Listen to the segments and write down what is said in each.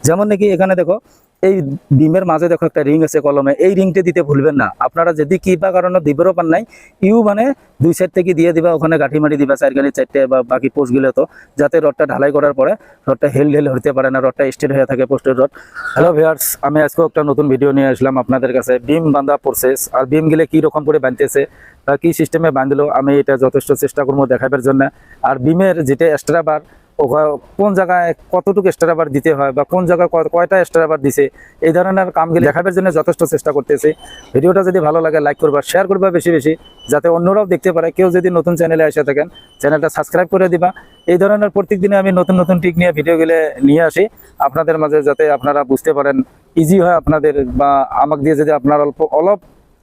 যেমন নাকি এখানে দেখো এই বিমের মাঝে দেখো একটা রিং আছে কলমে, এই রিংটা দিতে ভুলবেন না। আপনারা যদি কি বা কারণে দিবেরও পান নাই, মানে 2 সাইড থেকে দিয়ে দিবা, ওখানে গাঁঠি মারি দিবা 4 বা বাকি পোস্টগুলো, তো যাতে রডটা ঢালাই করার পরে রডটা হেল হতে পারে না, রডটা স্ট্রেট হয়ে থাকে পোস্টের রড। হ্যালো ভিউয়ার্স, আমি আজকে একটা নতুন ভিডিও নিয়ে আসলাম আপনাদের কাছে। বিম বাঁধা প্রসেস আর বিম গিলে কি রকম করে বাঁধতেছে বা কি সিস্টেমে বাঁধলো, আমি এটা যথেষ্ট চেষ্টা করবো দেখাবার জন্য। আর বিমের যেটা এক্সট্রা বার, কোন জায়গায় কতটুকু এক্সট্রা বার দিতে হয় বা কোন জায়গায় কয়টা এক্সট্রা বার দিছে, এই ধরনের কামগুলি দেখাবার জন্য যথেষ্ট চেষ্টা করতেছি। ভিডিওটা যদি ভালো লাগে লাইক করবা, শেয়ার করবা বেশি বেশি, যাতে অন্যরাও দেখতে পারে। কেউ যদি নতুন চ্যানেলে এসে থাকেন, চ্যানেলটা সাবস্ক্রাইব করে দিবা। এই ধরনের প্রত্যেক দিনে আমি নতুন নতুন টিক নিয়ে ভিডিওগুলো নিয়ে আসি আপনাদের মাঝে, যাতে আপনারা বুঝতে পারেন, ইজি হয় আপনাদের, বা আমাকে দিয়ে যদি আপনার অল্প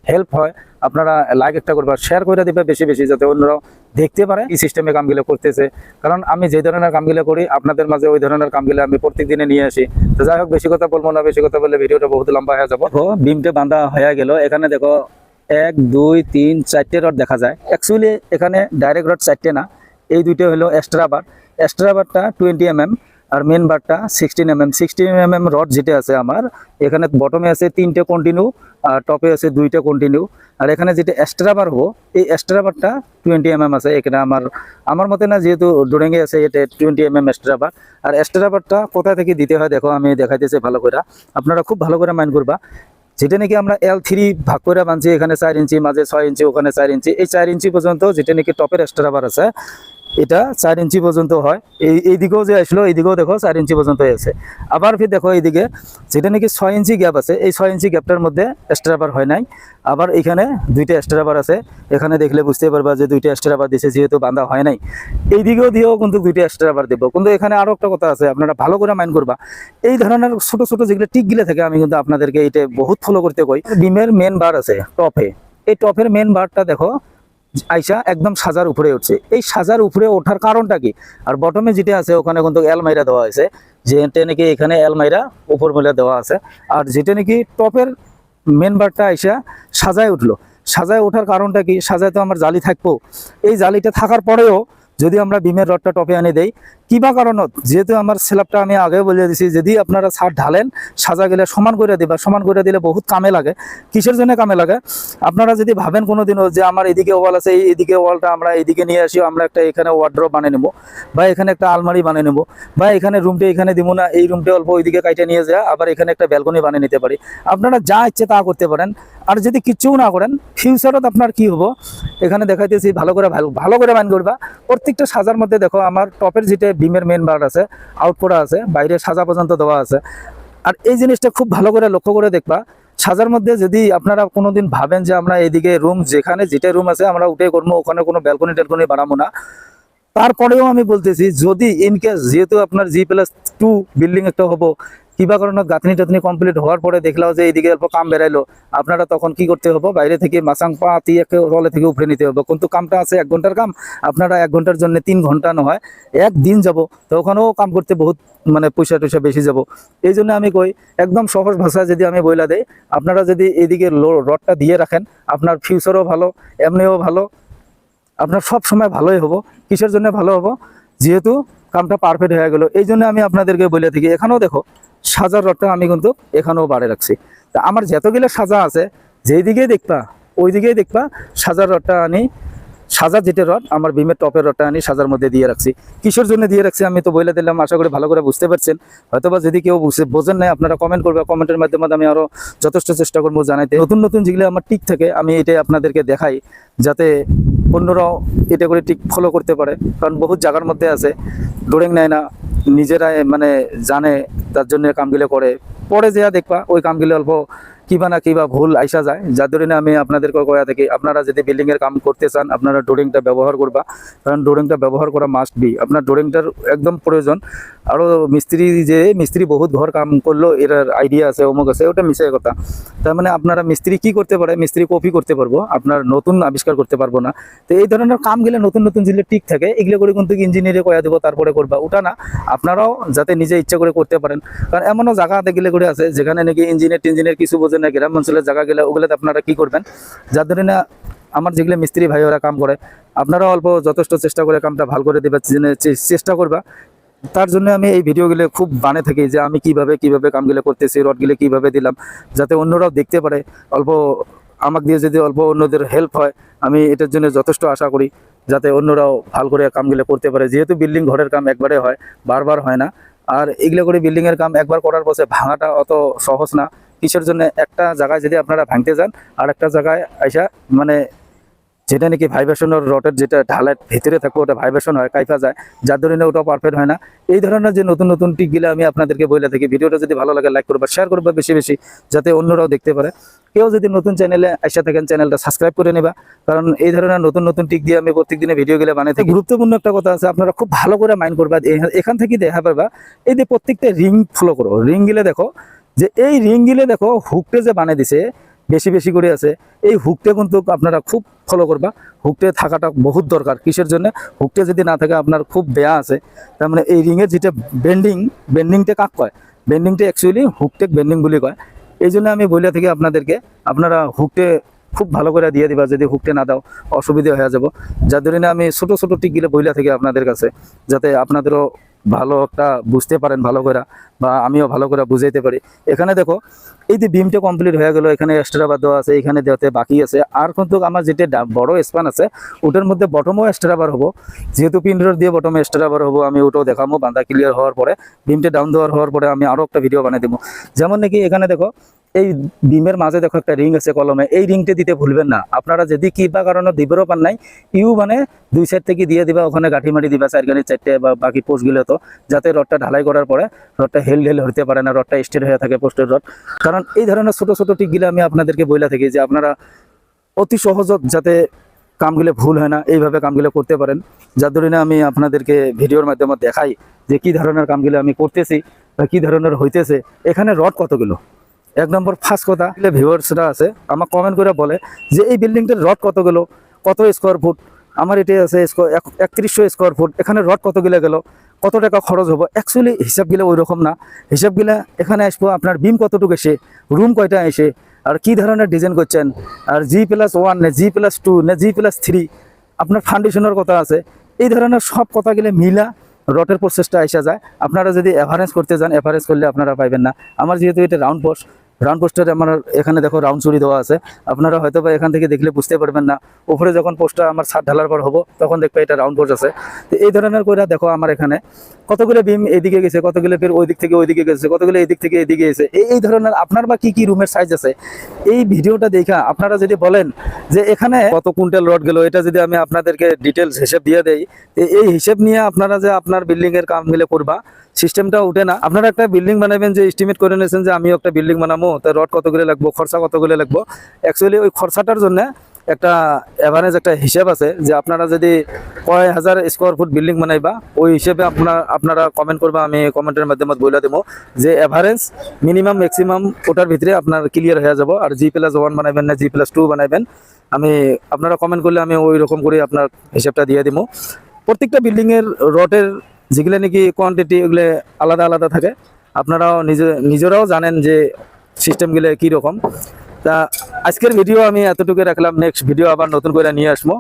হেল্প হয়, আপনারা লাইক একটা করবা, শেয়ার করে দিবে বেশি বেশি, যাতে অন্যরাও দেখতে পারে এই সিস্টেমে কামগুলো করতেছে। কারণ আমি যে ধরনের কামগুলো করি আপনাদের মাঝে ওই ধরনের কামগুলো আমি প্রত্যেক দিনে নিয়ে আসি। তো যাই হোক, বেশি কথা বলবো না, বেশি কথা বললে ভিডিওটা বহুত লম্বা হয়ে যাবো। বিমটা বাঁধা হয়ে গেল। এখানে দেখো 1 2 3 4টে রড দেখা যায়। অ্যাকচুয়ালি এখানে ডাইরেক্ট রড 4টে না, এই দুইটা হলো এক্সট্রা বার। এক্সট্রা বারটা 20 mm আর মেন বারটা 16 mm। 16 mm রড যেটা আছে আমার, এখানে বটমে আছে 3টে কন্টিনিউ আর টপে আছে 2টা কন্টিনিউ। আর এখানে যেটা এক্সট্রা বার হবো, এই এক্সট্রা বারটা 20 mm আছে। এখানে আমার মতে না, যেহেতু ডোরেঙ্গে আছে, এটা 20 mm এক্সট্রা বার। আর এক্সট্রা বারটা কোথা থেকে দিতে হয় দেখো, আমি দেখাইতেছি ভালো করে, আপনারা খুব ভালো করে মাইন্ড করবা। যেটা নাকি আমরা L3 ভাগ করে বানছি, এখানে 4 ইঞ্চি, মাঝে 6 ইঞ্চি, ওখানে 4 ইঞ্চি, এই 4 ইঞ্চি পর্যন্ত যেটা নাকি টপের এক্সট্রা বার আছে, এটা 4 ইঞ্চি পর্যন্ত হয়। এইদিকেও যে আসলো, এইদিকেও দেখো 4 ইঞ্চি পর্যন্ত আছে। আবার ফির দেখো এইদিকে যেটা নাকি 6 ইঞ্চি গ্যাপ আছে, এই 6 ইঞ্চি গ্যাপটার মধ্যে এক্সট্রা বার হয় নাই। আবার এখানে 2টা এক্সট্রা বার আছে, এখানে দেখলে বুঝতে পারবা যে 2টা এক্সট্রা বার দিছে, যেহেতু বাঁধা হয় নাই। এইদিকেও দিয়েও কিন্তু 2টা এক্সট্রা বার দেবো। কিন্তু এখানে আরো একটা কথা আছে, আপনারা ভালো করে মাইন্ড করবা। এই ধরনের ছোট ছোট যেগুলো টিকগুলো থাকে, আমি কিন্তু আপনাদেরকে এটা বহুত ফলো করতে কই। বিমের মেন বার আছে টপে, এই টপের মেন বারটা দেখো আইসা একদম সাজার উপরে উঠছে। এই সাজার উপরে ওঠার কারণটা কি? আর বটমে যেটা আছে ওখানে কিন্তু এলমাইরা দেওয়া আছে, যেটা নাকি এখানে এলমাইরা উপর মেলা দেওয়া আছে। আর যেটা নাকি টপের মেন বারটা আইসা সাজায় উঠলো। সাজায় ওঠার কারণটা কি? সাজায় তো আমার জালি থাকবো, এই জালিটা থাকার পরেও যদি আমরা বিমের রডটা টপে আনি দেই, কিবা কারণত, যেহেতু আমার স্ল্যাবটা আমি আগে বলে দিছি, যদি আপনারা ছাদ ঢালেন সাজা গেলে সমান করে দিবা। সমান করে দিলে বহুত কামে লাগে। কিসের জন্য কামে লাগে? আপনারা যদি ভাবেন কোনোদিনও যে আমার এদিকে ওয়াল আছে, এইদিকে ওয়ালটা আমরা এদিকে নিয়ে আসি, আমরা একটা এখানে ওয়ার্ড্রপ বানিয়ে নেবো, বা এখানে একটা আলমারি বানিয়ে নেবো, বা এখানে রুমটা এখানে দিব না, এই রুমটা অল্প ওইদিকে কাইটে নিয়ে যায়, আবার এখানে একটা ব্যালকনি বানিয়ে নিতে পারি। আপনারা যা ইচ্ছে তা করতে পারেন। আর যদি কিচ্ছু না করেন, ফিউচারত আপনার কি হবো এখানে দেখাইতেছি, ভালো করে মাইন্ড করবা। প্রত্যেকটা সাজার মধ্যে দেখো আমার টপের যেটা বিমের মেন বার আছে, আউট করা আছে, বাইরে সাজা পর্যন্ত দেওয়া আছে। আর এই জিনিসটা খুব ভালো করে লক্ষ্য করে দেখবা। সাজার মধ্যে যদি আপনারা কোনোদিন ভাবেন যে আমরা এদিকে রুম, যেখানে যেটা রুম আছে আমরা উঠে করবো, ওখানে কোনো ব্যালকনি ট্যালকনি বানাবো না, তারপরেও আমি বলতেছি, যদি ইনকেস যেহেতু আপনার G+2 বিল্ডিং একটা হবো, কিবা কারণে গাঁথনি টাথনি কমপ্লিট হওয়ার পরে দেখলাও যে এইদিকে অল্প কাম বেড়াইলো, আপনারা তখন কি করতে হবে? বাইরে থেকে মাসাং পাতি তলে থেকে উপরে নিতে হবে। কিন্তু কামটা আছে 1 ঘন্টার কাম, আপনারা 1 ঘন্টার জন্য 3 ঘন্টা নয় 1 দিন যাব, তখনও কাম করতে বহুত মানে পয়সা টয়সা বেশি যাব। এই জন্য আমি কই, একদম সহজ ভাষায় যদি আমি বইলা দেই, আপনারা যদি এইদিকে রডটা দিয়ে রাখেন, আপনার ফিউচারও ভালো, এমনিও ভালো, আপনার সব সময় ভালোই হবো। কিসের জন্য ভালো হবো? যেহেতু কামটা পারফেক্ট হয়ে গেল। এই জন্য আমি আপনাদেরকে বলে থাকি, এখানেও দেখো সাজার রডটা আমি কিন্তু এখানেও বাড়ে রাখছি। তা আমার যতগুলো সাজা আছে, যেই দিকেই দেখবা ওই দিকেই দেখবা সাজার রডটা আনি, সাজার যেটা রড আমার বিমের টপের রডটা আনি সাজার মধ্যে দিয়ে রাখছি। কিসের জন্য দিয়ে রাখছি আমি তো বলে দিলাম, আশা করি ভালো করে বুঝতে পারছেন। হয়তোবা যদি কেউ বোঝেন নাই, আপনারা কমেন্ট করবে, কমেন্টের মাধ্যমে আমি আরো যথেষ্ট চেষ্টা করবো জানাইতে। নতুন নতুন যেগুলো আমার টিক থাকে আমি এটাই আপনাদেরকে দেখাই, যাতে অন্যরাও এটা করে টিক ফলো করতে পারে। কারণ বহুত জায়গার মধ্যে আছে ডোরেং নেয় না, নিজেরাই মানে জানে, তার জন্য কামগুলো করে, পরে যা দেখবা ওই কামগুলো অল্প কিবা না কিবা ভুল আইসা যায়। যার ধরে আমি আপনাদেরকে কয়া থাকি, আপনারা যদি বিল্ডিংয়ের কাম করতে চান, আপনারা ডোরিংটা ব্যবহার করবা। কারণ ডোরিংটা ব্যবহার করা মাস্ট বি, আপনার ডোরিংটার একদম প্রয়োজন। আরও মিস্ত্রি বহুত ঘর কাম করলো, এর আইডিয়া আছে, অমুক আছে, ওটা মিশাই কথা। তার মানে আপনারা মিস্ত্রি কি করতে পারে? মিস্ত্রি কপি করতে পারবো, আপনার নতুন আবিষ্কার করতে পারবো না। তো এই ধরনের কাম গেলে নতুন নতুন যেগুলো টিক থাকে, এগুলো করে কিন্তু ইঞ্জিনিয়ারে কয়া দেবো তারপরে করবা, ওটা না। আপনারাও যাতে নিজে ইচ্ছা করে করতে পারেন। কারণ এমনও জায়গা গেলে করে আছে যেখানে নাকি ইঞ্জিনিয়ার কিছু বোঝে না, গ্রাম অঞ্চলের জায়গা গেলে ওগুলোতে আপনারা কি করবেন? যার ধরে না আমার যেগুলো মিস্ত্রি ভাই ওরা কাম করে, আপনারা অল্প যথেষ্ট চেষ্টা করে কামটা ভালো করে দেবার চেষ্টা করবা। তার জন্য আমি এই ভিডিওগুলো খুব বানে থাকি যে আমি কিভাবে কামগুলো করতেছি, রডগুলো কিভাবে দিলাম, যাতে অন্যরাও দেখতে পারে। অল্প আমাকে দিয়ে যদি অল্প অন্যদের হেল্প হয়, আমি এটার জন্য যথেষ্ট আশা করি, যাতে অন্যরাও ভালো করে কামগুলো করতে পারে। যেহেতু বিল্ডিং ঘরের কাম একবারে হয়, বারবার হয় না। আর এগুলো করে বিল্ডিংয়ের কাম একবার করার পরে ভাঙাটা অত সহজ না। কিসের জন্য? একটা জায়গায় যদি আপনারা ভাঙতে যান, আর একটা জায়গায় আইসা মানে যেটা নাকি ভাইব্রেশনের রটের যেটা ঢালের ভিতরে থাকবে ওটা ভাইব্রেশন হয়, কাইফা যায়, যার ধরনের ওটা পারফেক্ট হয় না। এই ধরনের যে নতুন নতুন টিকগুলো আমি আপনাদেরকে বলে থাকি। ভিডিওটা যদি ভালো লাগে লাইক করবা, শেয়ার করবা বেশি বেশি, যাতে অন্যরাও দেখতে পারে। কেউ যদি নতুন চ্যানেলে আসা থাকেন, চ্যানেলটা সাবস্ক্রাইব করে নেবা, কারণ এই ধরনের নতুন নতুন টিক দিয়ে আমি প্রত্যেকদিনে ভিডিওগুলো বানাই থাকি। গুরুত্বপূর্ণ একটা কথা আছে, আপনারা খুব ভালো করে মাইন্ড করবা। এখান থেকে দেখা পারবা এই যে প্রত্যেকটা রিং ফলো করো, রিং গিলে দেখো যে এই রিং গিলে দেখো হুকটে যে বানিয়ে দিছে বেশি বেশি করে আছে। এই হুকটে কিন্তু আপনারা খুব ফলো করবা। হুকটে থাকাটা বহুত দরকার। কিসের জন্য? হুকটে যদি না থাকে আপনার খুব বেয়া আছে। তার মানে এই রিংয়ের যেটা বেন্ডিংটা কাক কয়, বেন্ডিংটা অ্যাকচুয়ালি হুকটেক বেন্ডিং বলে কয়। এই জন্য আমি বলে থাকি আপনাদেরকে, আপনারা হুকটে খুব ভালো করে দিয়ে দিবা। যদি হুকটে না দাও অসুবিধা হয়ে যাব। যার জন্য আমি ছোট ছোট টিকগুলো বইলা থাকি আপনাদের কাছে, যাতে আপনাদেরও ভালো একটা বুঝতে পারেন ভালো করে, বা আমিও ভালো করে বুঝাইতে পারি। এখানে দেখো এই যে বিমটা কমপ্লিট হয়ে গেল, এখানে এক্সট্রা বার দেওয়া আছে, এখানে দেওয়াতে বাকি আছে। আর কিন্তু আমার যেটা বড় স্পান আছে ওটার মধ্যে বটমও এক্সট্রা বার হবো। যেহেতু পিনডোর দিয়ে বটমে এক্সট্রা বার হবো, আমি ওটাও দেখাবো। বান্ধা ক্লিয়ার হওয়ার পরে, বিমটা ডাউন দেওয়ার হওয়ার পরে আমি আরও একটা ভিডিও বানিয়ে দেবো। যেমন নাকি এখানে দেখো এই বিমের মাঝে দেখো একটা রিং আছে কলমে, এই রিংটা দিতে ভুলবেন না। আপনারা যদি কি বা কারণে দিবেরও পান নাই, মানে দুই সাইড থেকে দিয়ে দিবা, ওখানে গাঁঠি মাটি দিবা চারগানি চারটে বা বাকি পোস্টগুলো, তো যাতে রডটা ঢালাই করার পরে রডটা হেল হতে পারে না, রডটা স্ট্রেট হয়ে থাকে পোস্টের রড। কারণ এই ধরনের ছোট ছোট টিকগুলো আমি আপনাদেরকে বইলা থাকি যে আপনারা অতি সহজত যাতে কামগুলো ভুল হয় না, এইভাবে কামগুলো করতে পারেন। যার ধরনে আমি আপনাদেরকে ভিডিওর মাধ্যমে দেখাই যে কি ধরনের কামগুলো আমি করতেছি বা কি ধরনের হইতেছে। এখানে রড কতগুলো, এক নম্বর ফার্স্ট কথা, ভিউয়ার্সরা আছে আমার কমেন্ট করে বলে যে এই বিল্ডিংটার রড কতগুলো, কত স্কোয়ার ফুট। আমার এটা আছে 3100 স্কোয়ার ফুট, এখানে রড কতগুলো গেল, কত টাকা খরচ হবো। অ্যাকচুয়ালি হিসাবগুলো ওই রকম না। হিসাবগুলো এখানে আসবো আপনার বিম কতটুকু এসে, রুম কয়টা এসে, আর কি ধরনের ডিজাইন করছেন, আর G+1 না G+2 না G+3, আপনার ফাউন্ডেশনের কথা আছে। এই ধরনের সব কথাগুলো মিলা রটের প্রসেসটা আসা যায়। আপনারা যদি এভারেজ করতে যান, এভারেজ করলে আপনারা পাইবেন না। আমার যেহেতু এটা রাউন্ড পোস্টারে আমার এখানে দেখো রাউন্ড চুরি দেওয়া আছে। আপনারা হয়তো বা এখান থেকে দেখলে বুঝতে পারবেন না। উপরে যখন পোস্টটা আমার ছাদ ঢালার পর হবো তখন দেখবে এটা রাউন্ড পোস্ট আছে। তো এই ধরনের করে দেখো আমার এখানে কতগুলো বিম এদিকে গেছে, কতগুলো ফের ওই দিক থেকে ওইদিকে গেছে, কতগুলো এদিক থেকে এদিকে গেছে। এই ধরনের আপনার বা কি কি রুমের সাইজ আছে, এই ভিডিওটা দেখা আপনারা যদি বলেন যে এখানে কত কুইন্টাল রড গেল, এটা যদি আমি আপনাদেরকে ডিটেলস হিসেব দিয়ে দেই, এই হিসেব নিয়ে আপনারা যে আপনার বিল্ডিং এর কামগুলো করবা, সিস্টেমটা উঠে না। আপনারা একটা বিল্ডিং বানাবেন, যে এস্টিমেট করে নিয়েছেন যে আমিও একটা বিল্ডিং বানাবো, তো রড কতগুলো লাগবো, খরচা কতগুলো লাগবো। অ্যাকচুয়ালি ওই খরচাটার জন্য একটা এভারেজ একটা হিসাব আছে, যে আপনারা যদি কয় হাজার স্কোয়ার ফুট বিল্ডিং বানাইবা, ওই হিসেবে আপনারা কমেন্ট করবা, আমি কমেন্টের মাধ্যমে বলে দেবো যে এভারেজ মিনিমাম ম্যাক্সিমাম ওটার ভিতরে আপনার ক্লিয়ার হয়ে যাব। আর G+1 বানাবেন না G+2 বানাবেন, আমি আপনারা কমেন্ট করলে আমি ওই রকম করে আপনার হিসাবটা দিয়ে দিব। প্রত্যেকটা বিল্ডিংয়ের রডের যেগুলো নাকি কোয়ান্টিটি, ওগুলো আলাদা আলাদা থাকে। আপনারাও নিজেরাও জানেন যে সিস্টেমগুলো কীরকম। তা আজকের ভিডিও আমি এতটুকু রাখলাম, নেক্সট ভিডিও আবার নতুন করে নিয়ে আসবো।